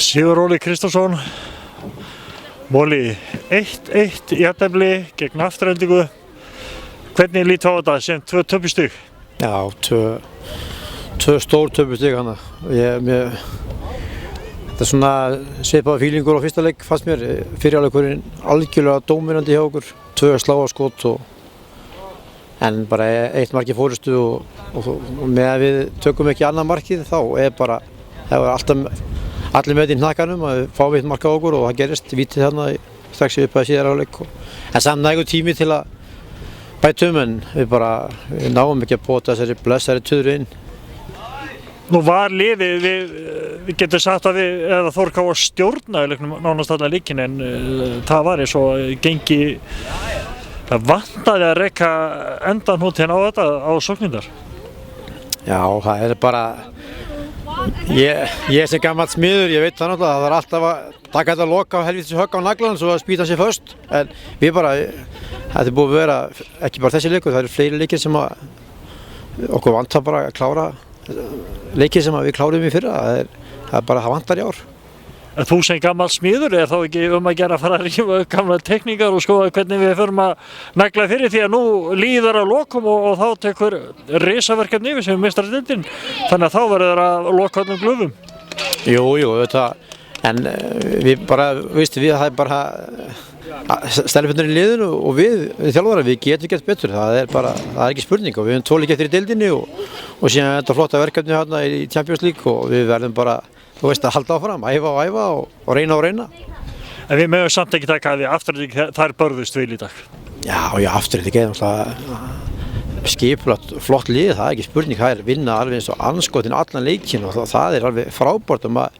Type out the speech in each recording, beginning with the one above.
Sigur Óli Kristjánsson, Móli 1-1 í jafntefli gegn Aftureldingu. Hvernig lítur á þetta sem 2 töpustig? Já, tvö stór töpustig hana. Þetta svona svipaði fílingur á fyrsta leik fannst mér. Fyrri hálfleikurinn algjörlega dóminandi hjá okkur. 2 sláarskot en bara 1 mark í fórystu og með að við tökum ekki annað markið þá það var alltaf allir með í hnakkanum að fá 1 mark á okkur og það gerist vítið þarna strax upp að síðara hálfleik. En samt nægur tími til að bæta en við náum ekki að pota þessari blessari tuðru inn. Nú var liðið, við getum sagt að eða Þór K. að stjórna í leiknum nánast alla leikinn en það var eins og gengi, það vantaði að reka endanútinn á þetta á sóknirnar. Já, það bara, ég sem gamall smiður, ég veit það náttúrulega, það var alltaf að taka þetta loka á helvítis högg á naglan svo að spýta sér föst. En við þetta búið að vera, ekki bara þessi leikur, það eru fleiri leikir sem okkur vantar bara að klára leikir sem við klárum í fyrra, það vantar í ár. En þú sem gamall smiður þá ekki að gera að fara að rífa gamla tekníkar og skoða hvernig við förum að negla fyrir því að nú líður að lokum og þá tekur risaverkefni yfir sem er meistaradeildin. Þannig að þá verður að loka öllum glufum. Jú, en við það er bara stærlefnir í liðinu og við þjálfarar, við getum gert betur, það er ekki spurning og við höfum 2 leiki eftir í deildinni og síðan þetta flotta verkefni hérna í Champions League og við verðum bara, að halda áfram, æfa og reyna. En við mögum samt ekki taka að Afturelding þær börðust vel í dag. Já, Afturelding skipulagt flott lið, það er ekki spurning, það vinna alveg eins og anskotin allan leikinn og það er alveg frábært að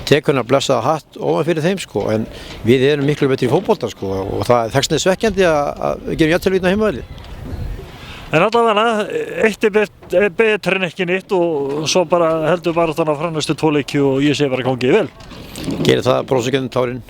tekur hennar blessaða hatt ofan fyrir þeim en við erum miklu betri í fótbolta og það er svekkjandi að við gerum jafntefli á heimavelli. En allavega, eitt er betur en ekki neitt og svo heldur baráttan á næstu 2 leiki og ég segi bara gangið vel. Gerir það bróðsökjum tárin.